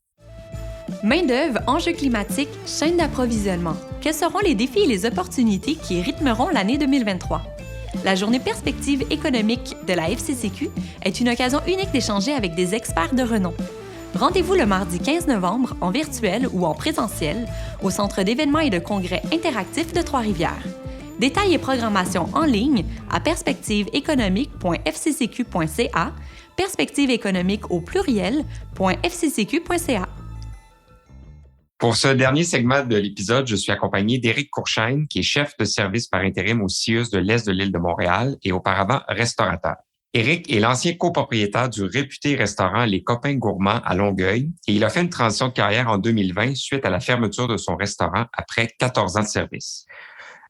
Main-d'œuvre, enjeux climatiques, chaîne d'approvisionnement. Quels seront les défis et les opportunités qui rythmeront l'année 2023? La journée perspective économique de la FCCQ est une occasion unique d'échanger avec des experts de renom. Rendez-vous le mardi 15 novembre en virtuel ou en présentiel au Centre d'événements et de congrès interactifs de Trois-Rivières. Détails et programmation en ligne à perspectiveéconomique.fccq.ca, perspectiveéconomique au pluriel.fccq.ca. Pour ce dernier segment de l'épisode, je suis accompagné d'Éric Courchaine, qui est chef de service par intérim au CIUS de l'Est de l'île de Montréal et auparavant restaurateur. Éric est l'ancien copropriétaire du réputé restaurant Les Copains Gourmands à Longueuil et il a fait une transition de carrière en 2020 suite à la fermeture de son restaurant après 14 ans de service.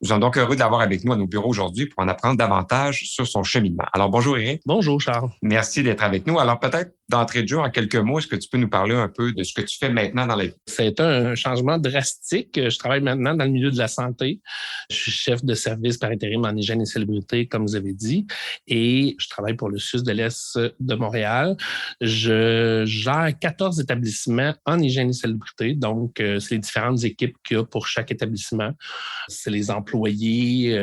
Nous sommes donc heureux de l'avoir avec nous à nos bureaux aujourd'hui pour en apprendre davantage sur son cheminement. Alors, bonjour Éric. Bonjour Charles. Merci d'être avec nous. Alors, peut-être d'entrée de jeu, en quelques mots, est-ce que tu peux nous parler un peu de ce que tu fais maintenant dans la vie? C'est un changement drastique. Je travaille maintenant dans le milieu de la santé. Je suis chef de service par intérim en hygiène et salubrité, comme vous avez dit, et je travaille pour le CIUS de l'Est de Montréal. Je gère 14 établissements en hygiène et salubrité, donc c'est les différentes équipes qu'il y a pour chaque établissement. C'est les employés,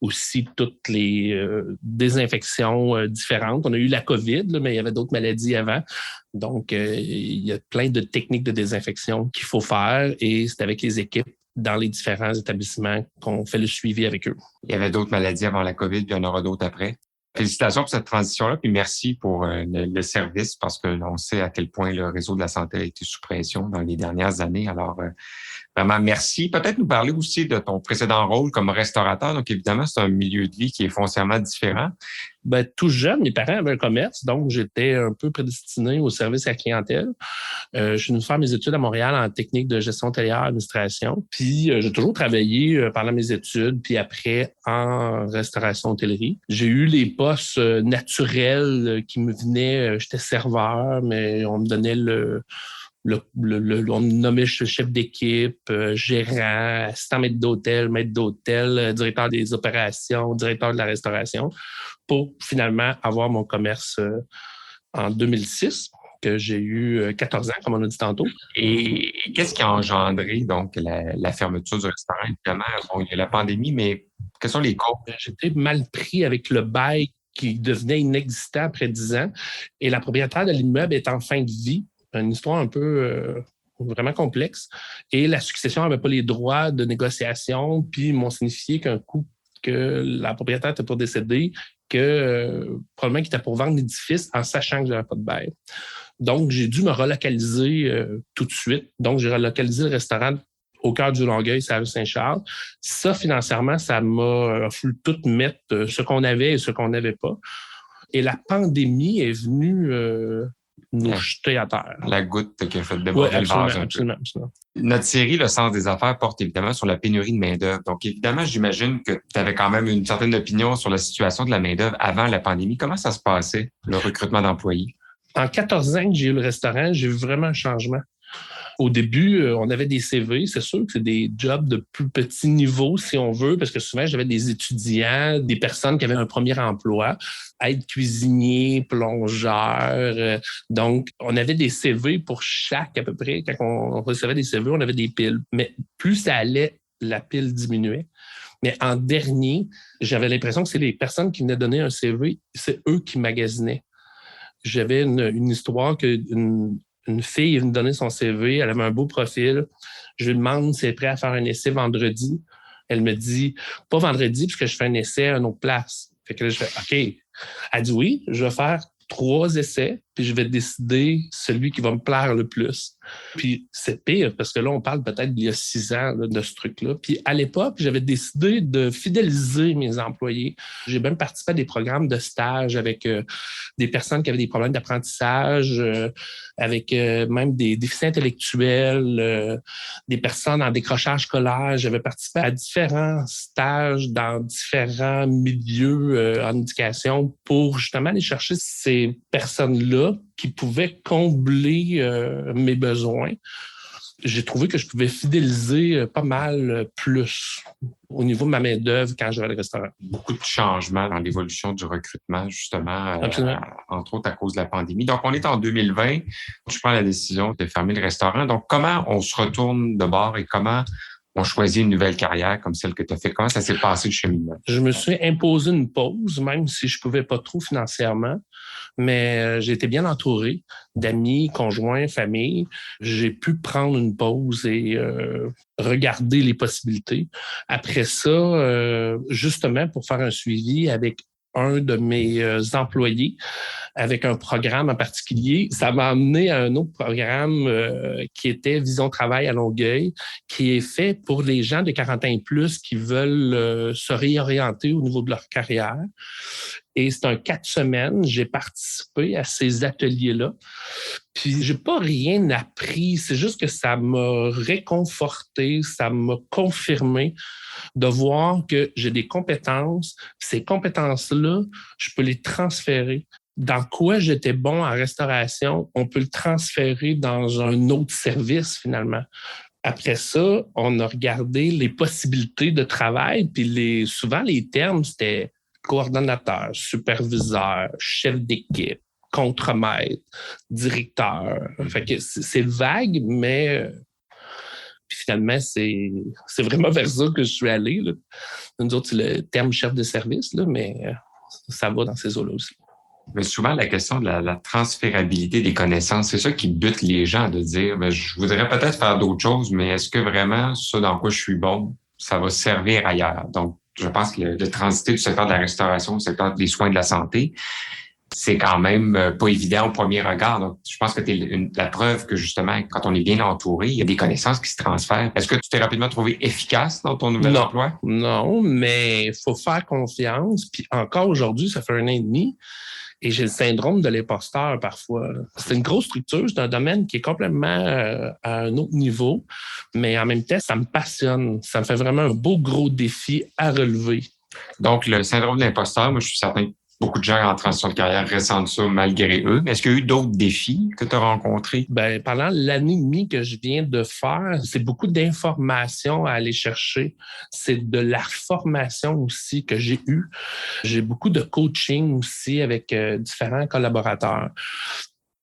aussi toutes les désinfections différentes. On a eu la COVID, là, mais il y avait d'autres maladies avant. Donc, il y a plein de techniques de désinfection qu'il faut faire et c'est avec les équipes dans les différents établissements qu'on fait le suivi avec eux. Il y avait d'autres maladies avant la COVID, puis il y en aura d'autres après. Félicitations pour cette transition-là, puis merci pour le service, parce que l'on sait à quel point le réseau de la santé a été sous pression dans les dernières années. Alors, vraiment, merci. Peut-être nous parler aussi de ton précédent rôle comme restaurateur. Donc, évidemment, c'est un milieu de vie qui est foncièrement différent. Ben, tout jeune, mes parents avaient un commerce, donc j'étais un peu prédestiné au service à la clientèle. Je suis venu faire mes études à Montréal en technique de gestion hôtelière et administration. Puis, j'ai toujours travaillé pendant mes études, puis après en restauration hôtellerie. J'ai eu les postes naturels qui me venaient. J'étais serveur, mais on me donnait on me nommait chef d'équipe, gérant, assistant maître d'hôtel, directeur des opérations, directeur de la restauration, pour finalement avoir mon commerce en 2006, que j'ai eu 14 ans, comme on a dit tantôt. Et qu'est-ce qui a engendré donc la fermeture du restaurant? Évidemment, bon, il y a la pandémie, mais quelles sont les causes? J'étais mal pris avec le bail qui devenait inexistant après 10 ans, et la propriétaire de l'immeuble est en fin de vie. Une histoire un peu vraiment complexe. Et la succession n'avait pas les droits de négociation, puis ils m'ont signifié qu'un coup que la propriétaire était pour décéder, que probablement qu'il était pour vendre l'édifice en sachant que je n'avais pas de bail. Donc, j'ai dû me relocaliser tout de suite. Donc, j'ai relocalisé le restaurant au cœur du Longueuil, c'est à Saint-Charles. Ça, financièrement, ça m'a fallu tout mettre ce qu'on avait et ce qu'on n'avait pas. Et la pandémie est venue nous jeter à terre. La goutte qui a fait déborder le vase. Absolument. Notre série, Le Sens des affaires, porte évidemment sur la pénurie de main-d'œuvre. Donc, évidemment, j'imagine que tu avais quand même une certaine opinion sur la situation de la main-d'œuvre avant la pandémie. Comment ça se passait, le recrutement d'employés? En 14 ans que j'ai eu le restaurant, j'ai vu vraiment un changement. Au début, on avait des CV. C'est sûr que c'est des jobs de plus petit niveau, si on veut, parce que souvent, j'avais des étudiants, des personnes qui avaient un premier emploi, être cuisinier, plongeur. Donc, on avait des CV pour chaque, à peu près. Quand on recevait des CV, on avait des piles. Mais plus ça allait, la pile diminuait. Mais en dernier, j'avais l'impression que c'est les personnes qui venaient donner un CV, c'est eux qui magasinaient. J'avais une histoire une fille est venue donner son CV, elle avait un beau profil. Je lui demande si elle est prête à faire un essai vendredi. Elle me dit, pas vendredi, puisque je fais un essai à une autre place. Fait que là, je fais, OK. Elle dit oui, je vais faire 3 essais, puis je vais décider celui qui va me plaire le plus. Puis c'est pire, parce que là, on parle peut-être d'il y a 6 ans là, de ce truc-là. Puis à l'époque, j'avais décidé de fidéliser mes employés. J'ai même participé à des programmes de stage avec des personnes qui avaient des problèmes d'apprentissage, avec même des déficits intellectuels, des personnes en décrochage scolaire. J'avais participé à différents stages dans différents milieux en éducation pour justement aller chercher ces personnes-là qui pouvaient combler mes besoins. J'ai trouvé que je pouvais fidéliser pas mal plus au niveau de ma main-d'œuvre quand j'avais le restaurant. Beaucoup de changements dans l'évolution du recrutement, justement, entre autres à cause de la pandémie. Donc, on est en 2020. Je prends la décision de fermer le restaurant. Donc, comment on se retourne de bord et comment on choisit une nouvelle carrière comme celle que tu as fait? Comment ça s'est passé le cheminement? Je me suis imposé une pause, même si je pouvais pas trop financièrement. Mais j'ai été bien entouré d'amis, conjoints, famille. J'ai pu prendre une pause et regarder les possibilités. Après ça, justement, pour faire un suivi avec un de mes employés, avec un programme en particulier, ça m'a amené à un autre programme qui était Vision Travail à Longueuil, qui est fait pour les gens de 40 ans et plus qui veulent se réorienter au niveau de leur carrière. Et c'est un 4 semaines. J'ai participé à ces ateliers-là. Puis, j'ai pas rien appris. C'est juste que ça m'a réconforté, ça m'a confirmé de voir que j'ai des compétences. Ces compétences-là, je peux les transférer. Dans quoi j'étais bon en restauration, on peut le transférer dans un autre service, finalement. Après ça, on a regardé les possibilités de travail. Puis, souvent, les termes, c'était coordonnateur, superviseur, chef d'équipe, contremaître, directeur. Fait que c'est vague, mais finalement, c'est vraiment vers ça que je suis allé. Là. Nous autres, c'est le terme chef de service, là, mais ça va dans ces eaux-là aussi. Mais souvent, la question de la transférabilité des connaissances, c'est ça qui bute les gens de dire je voudrais peut-être faire d'autres choses, mais est-ce que vraiment ça dans quoi je suis bon, ça va servir ailleurs? Donc, je pense que de transiter du secteur de la restauration au secteur des soins de la santé, c'est quand même pas évident au premier regard. Donc, je pense que tu es la preuve que justement, quand on est bien entouré, il y a des connaissances qui se transfèrent. Est-ce que tu t'es rapidement trouvé efficace dans ton nouvel emploi? Non, mais il faut faire confiance. Puis encore aujourd'hui, ça fait 1 an et demi, et j'ai le syndrome de l'imposteur parfois. C'est une grosse structure, c'est un domaine qui est complètement à un autre niveau, mais en même temps, ça me passionne. Ça me fait vraiment un beau gros défi à relever. Donc, le syndrome de l'imposteur, moi, je suis certain que beaucoup de gens en transition de carrière ressentent ça malgré eux. Est-ce qu'il y a eu d'autres défis que tu as rencontrés? Pendant l'année et demie que je viens de faire, c'est beaucoup d'informations à aller chercher. C'est de la formation aussi que j'ai eue. J'ai beaucoup de coaching aussi avec différents collaborateurs.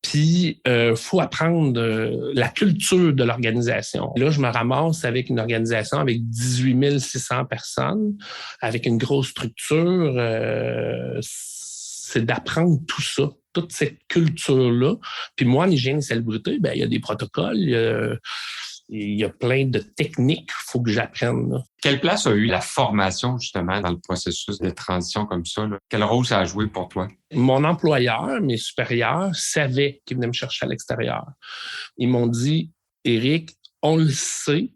Puis, faut apprendre la culture de l'organisation. Là, je me ramasse avec une organisation avec 18 600 personnes, avec une grosse structure. C'est d'apprendre tout ça, toute cette culture-là. Puis moi, en hygiène et salubrité, il y a des protocoles, il y a plein de techniques qu'il faut que j'apprenne. Là. Quelle place a eu la formation, justement, dans le processus de transition comme ça? Là? Quel rôle ça a joué pour toi? Mon employeur, mes supérieurs, savaient qu'ils venaient me chercher à l'extérieur. Ils m'ont dit, Éric, on le sait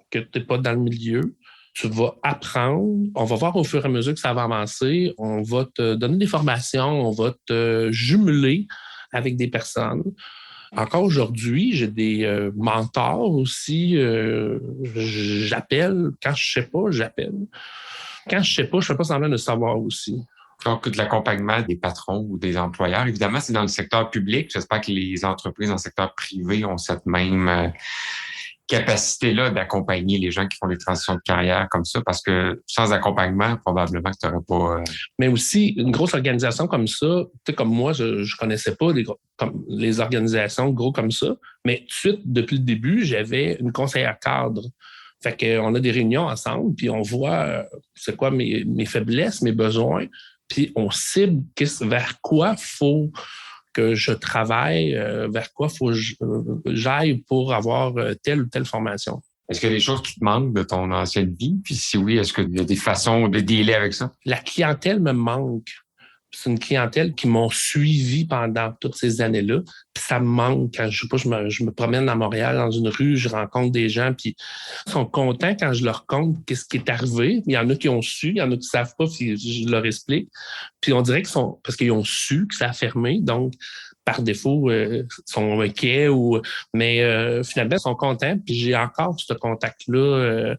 que tu n'es pas dans le milieu. Tu vas apprendre. On va voir au fur et à mesure que ça va avancer. On va te donner des formations. On va te jumeler avec des personnes. Encore aujourd'hui, j'ai des mentors aussi. J'appelle. Quand je sais pas, j'appelle. Quand je sais pas, je fais pas semblant de savoir aussi. Donc, de l'accompagnement des patrons ou des employeurs. Évidemment, c'est dans le secteur public. J'espère que les entreprises dans le secteur privé ont cette même capacité-là d'accompagner les gens qui font des transitions de carrière comme ça, parce que sans accompagnement, probablement que tu n'aurais pas... Mais aussi, une grosse organisation comme ça, tu sais, comme moi, je connaissais pas les organisations gros comme ça, mais tout de suite, depuis le début, j'avais une conseillère cadre. Fait qu'on a des réunions ensemble, puis on voit c'est quoi mes faiblesses, mes besoins, puis on cible vers quoi faut que je travaille, vers quoi faut que j'aille pour avoir telle ou telle formation. Est-ce qu'il y a des choses qui te manquent de ton ancienne vie? Puis si oui, est-ce qu'il y a des façons de dealer avec ça? La clientèle me manque. C'est une clientèle qui m'ont suivi pendant toutes ces années-là. Puis ça me manque quand je me promène à Montréal dans une rue, je rencontre des gens, puis ils sont contents quand je leur compte qu'est-ce qui est arrivé. Il y en a qui ont su, il y en a qui ne savent pas, puis je leur explique. Puis on dirait parce qu'ils ont su que ça a fermé, donc par défaut, ils sont inquiets, mais finalement, ils sont contents. Puis j'ai encore ce contact-là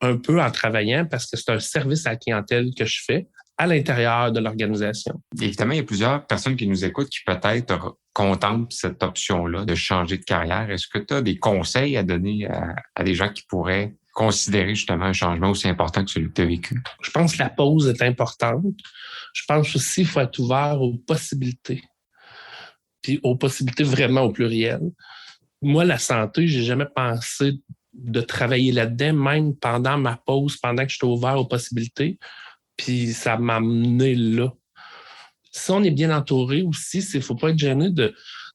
un peu en travaillant parce que c'est un service à la clientèle que je fais à l'intérieur de l'organisation. Évidemment, il y a plusieurs personnes qui nous écoutent qui peut-être contemplent cette option-là de changer de carrière. Est-ce que tu as des conseils à donner à des gens qui pourraient considérer justement un changement aussi important que celui que tu as vécu? Je pense que la pause est importante. Je pense aussi qu'il faut être ouvert aux possibilités. Puis aux possibilités vraiment au pluriel. Moi, la santé, j'ai jamais pensé de travailler là-dedans, même pendant ma pause, pendant que j'étais ouvert aux possibilités. Puis ça m'a amené là. Si on est bien entouré aussi, il ne faut pas être gêné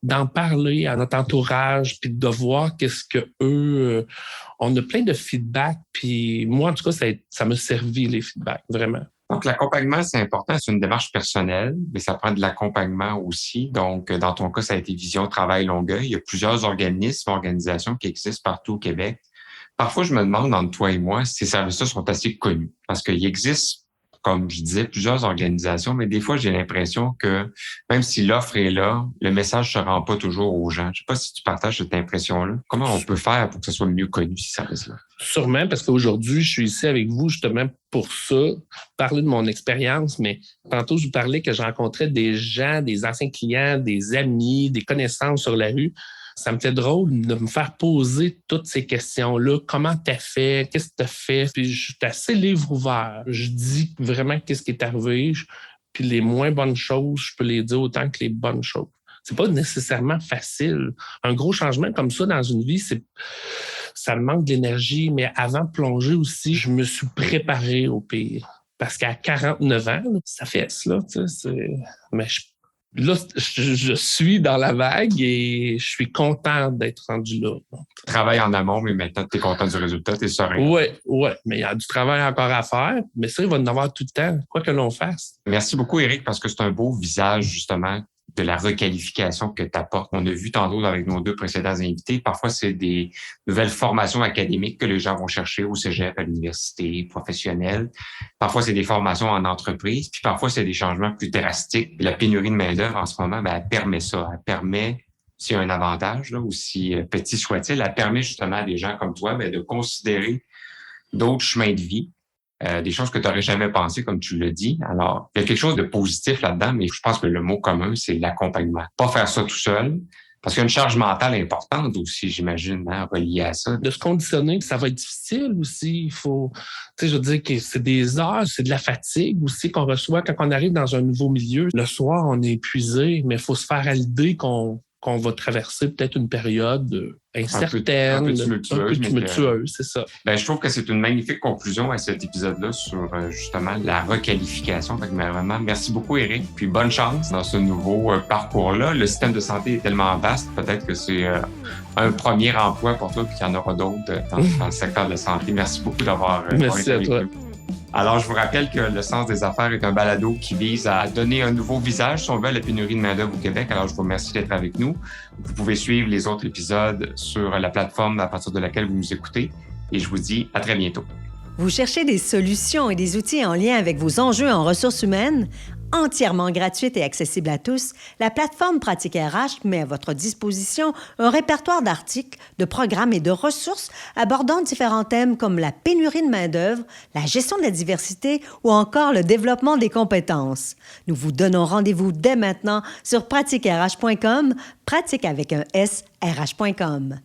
d'en parler à notre entourage, puis de voir qu'est-ce que eux... on a plein de feedback, puis moi, en tout cas, ça m'a servi, les feedbacks, vraiment. Donc, l'accompagnement, c'est important. C'est une démarche personnelle, mais ça prend de l'accompagnement aussi. Donc, dans ton cas, ça a été Vision Travail Longueuil. Il y a plusieurs organismes, organisations qui existent partout au Québec. Parfois, je me demande, entre toi et moi, si ces services-là sont assez connus. Parce qu'il existe, comme je disais, plusieurs organisations, mais des fois, j'ai l'impression que même si l'offre est là, le message ne se rend pas toujours aux gens. Je ne sais pas si tu partages cette impression-là. Comment on peut faire pour que ce soit mieux connu, ces services-là? Sûrement, parce qu'aujourd'hui, je suis ici avec vous justement pour ça, parler de mon expérience, mais tantôt, je vous parlais que je rencontrais des gens, des anciens clients, des amis, des connaissances sur la rue. Ça me fait drôle de me faire poser toutes ces questions-là. Comment t'as fait? Qu'est-ce que t'as fait? Puis je suis assez livre ouvert. Je dis vraiment qu'est-ce qui est arrivé. Puis les moins bonnes choses, je peux les dire autant que les bonnes choses. C'est pas nécessairement facile. Un gros changement comme ça dans une vie, ça me manque d'énergie. Mais avant de plonger aussi, je me suis préparé au pire. Parce qu'à 49 ans, ça fait ça. Mais Là, je suis dans la vague et je suis content d'être rendu là. Travaille en amont, mais maintenant, tu es content du résultat, tu es serein. Oui, mais il y a du travail encore à faire, mais ça, il va en avoir tout le temps, quoi que l'on fasse. Merci beaucoup, Éric, parce que c'est un beau visage, justement, de la requalification que tu apportes. On a vu tantôt avec nos deux précédents invités, parfois c'est des nouvelles formations académiques que les gens vont chercher au cégep, à l'université, professionnelle. Parfois, c'est des formations en entreprise, puis parfois, c'est des changements plus drastiques. La pénurie de main-d'œuvre, en ce moment, elle permet ça. Elle permet, s'il y a un avantage, là, aussi petit soit-il, elle permet justement à des gens comme toi de considérer d'autres chemins de vie. Des choses que tu n'aurais jamais pensé, comme tu l'as dit. Alors, il y a quelque chose de positif là-dedans, mais je pense que le mot commun, c'est l'accompagnement. Pas faire ça tout seul, parce qu'il y a une charge mentale importante aussi, j'imagine, reliée à ça. De se conditionner, ça va être difficile aussi. Il faut, je veux dire que c'est des heures, c'est de la fatigue aussi qu'on reçoit quand on arrive dans un nouveau milieu. Le soir, on est épuisé, mais il faut se faire à l'idée qu'on va traverser peut-être une période incertaine, un peu tumultueuse, c'est ça. Je trouve que c'est une magnifique conclusion à cet épisode-là sur justement la requalification. Vraiment, merci beaucoup, Éric, puis bonne chance dans ce nouveau parcours-là. Le système de santé est tellement vaste, peut-être que c'est un premier emploi pour toi, puis qu'il y en aura d'autres dans le secteur de la santé. Merci beaucoup d'avoir merci à toi. Alors, je vous rappelle que Le Sens des affaires est un balado qui vise à donner un nouveau visage, si on veut, à la pénurie de main-d'œuvre au Québec. Alors, je vous remercie d'être avec nous. Vous pouvez suivre les autres épisodes sur la plateforme à partir de laquelle vous nous écoutez. Et je vous dis à très bientôt. Vous cherchez des solutions et des outils en lien avec vos enjeux en ressources humaines? Entièrement gratuite et accessible à tous, la plateforme Pratique RH met à votre disposition un répertoire d'articles, de programmes et de ressources abordant différents thèmes comme la pénurie de main-d'œuvre, la gestion de la diversité ou encore le développement des compétences. Nous vous donnons rendez-vous dès maintenant sur pratiquerh.com, pratique avec un S, rh.com.